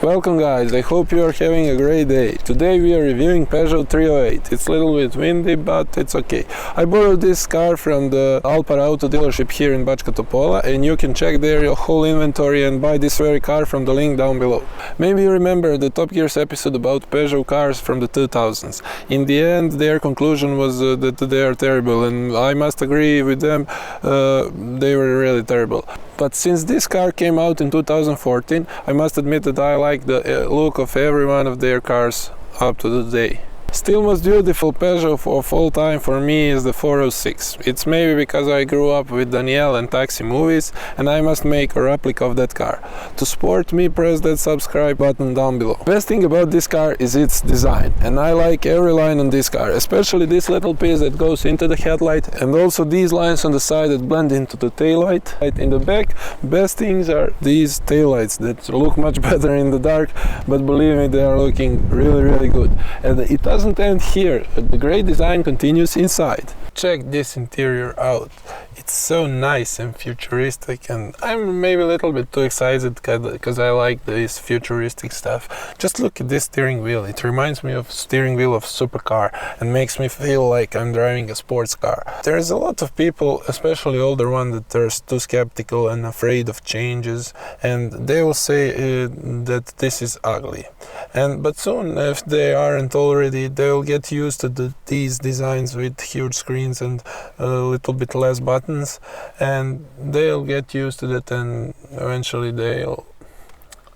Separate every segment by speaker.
Speaker 1: Welcome guys, I hope you are having a great day. Today we are reviewing Peugeot 308. It's a little bit windy, but it's okay. I borrowed this car from the Alpar Auto dealership here in Bačka Topola, and you can check there your whole inventory and buy this very car from the link down below. Maybe you remember the Top Gears episode about Peugeot cars from the 2000s. In the end, their conclusion was that they are terrible, and I must agree with them, they were really terrible. But since this car came out in 2014, I must admit that I like the look of every one of their cars up to the day. Still most beautiful Peugeot of all time for me is the 406. It's maybe because I grew up with Danielle and Taxi movies, and I must make a replica of that car. To support me, press that subscribe button down below. Best thing about this car is its design, and I like every line on this car, especially this little piece that goes into the headlight, and also these lines on the side that blend into the taillight. In the back, best things are these taillights that look much better in the dark, but believe me, they are looking really good. And it doesn't end here. The great design continues inside. Check this interior out. It's so nice and futuristic, and I'm maybe a little bit too excited because I like this futuristic stuff. Just look at this steering wheel. It reminds me of steering wheel of supercar and makes me feel like I'm driving a sports car. There's a lot of people, especially older ones, that are too skeptical and afraid of changes, and they will say that this is ugly. But soon, if they aren't already, they'll get used to these designs with huge screens and a little bit less buttons, and they'll get used to that, and eventually they'll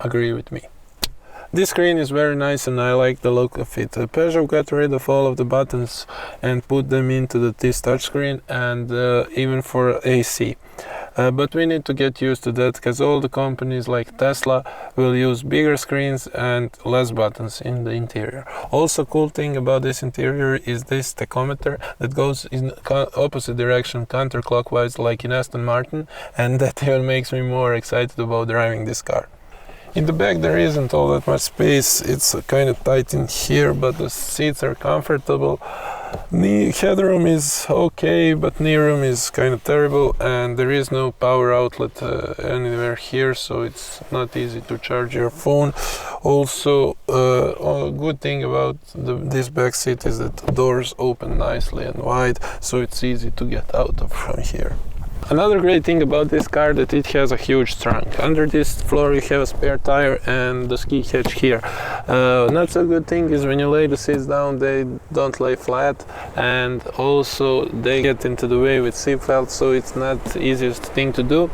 Speaker 1: agree with me. This screen is very nice and I like the look of it. Peugeot got rid of all of the buttons and put them into this touchscreen, and even for AC. But we need to get used to that, because all the companies like Tesla will use bigger screens and less buttons in the interior. Also, cool thing about this interior is this tachometer that goes in opposite direction counterclockwise like in Aston Martin, and that even makes me more excited about driving this car. In the back there isn't all that much space. It's kind of tight in here, but the seats are comfortable. The headroom is okay, but knee room is kind of terrible, and there is no power outlet anywhere here, so it's not easy to charge your phone. Also, a good thing about this back seat is that the doors open nicely and wide, so it's easy to get out of from here. Another great thing about this car that it has a huge trunk. Under this floor you have a spare tire and the ski hatch here. Not so good thing is when you lay the seats down, they don't lay flat, and also they get into the way with seat belts, so it's not the easiest thing to do.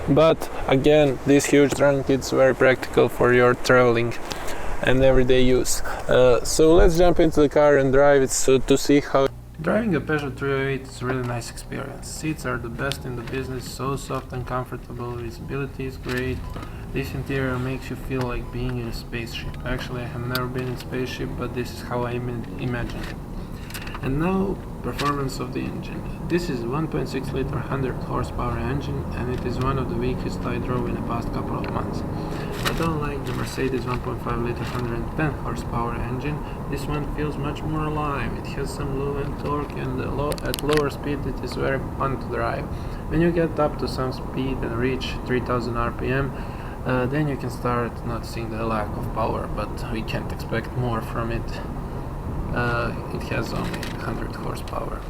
Speaker 1: But again, this huge trunk is very practical for your traveling and everyday use. So let's jump into the car and drive it to see how. Driving a Peugeot 308 is a really nice experience. Seats are the best in the business, so soft and comfortable, visibility is great. This interior makes you feel like being in a spaceship. Actually, I have never been in a spaceship, but this is how I imagine it. And now, performance of the engine. This is a 1.6 liter 100 horsepower engine, and it is one of the weakest I drove in the past couple of months. But unlike the Mercedes 1.5 liter 110 horsepower engine, this one feels much more alive. It has some low end torque, and at lower speed it is very fun to drive. When you get up to some speed and reach 3000 RPM, then you can start noticing the lack of power, but we can't expect more from it. It has only 100 horsepower.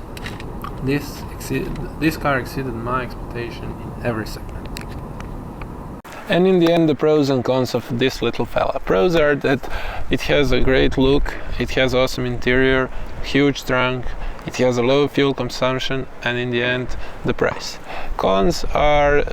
Speaker 1: This car exceeded my expectation in every segment. And in the end, the pros and cons of this little fella. Pros are that it has a great look, it has awesome interior, huge trunk, it has a low fuel consumption, and in the end, the price. Cons are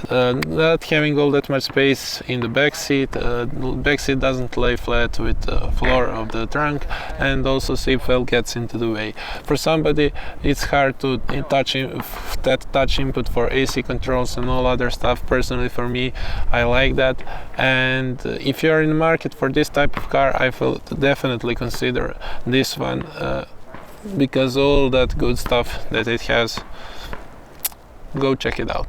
Speaker 1: not having all that much space in the back seat. The back seat doesn't lay flat with the floor of the trunk, and also seat belt gets into the way. For somebody, it's hard to touch input for AC controls and all other stuff. Personally, for me, I like that. And if you're in the market for this type of car, I will definitely consider this one. Because all that good stuff that it has, go check it out.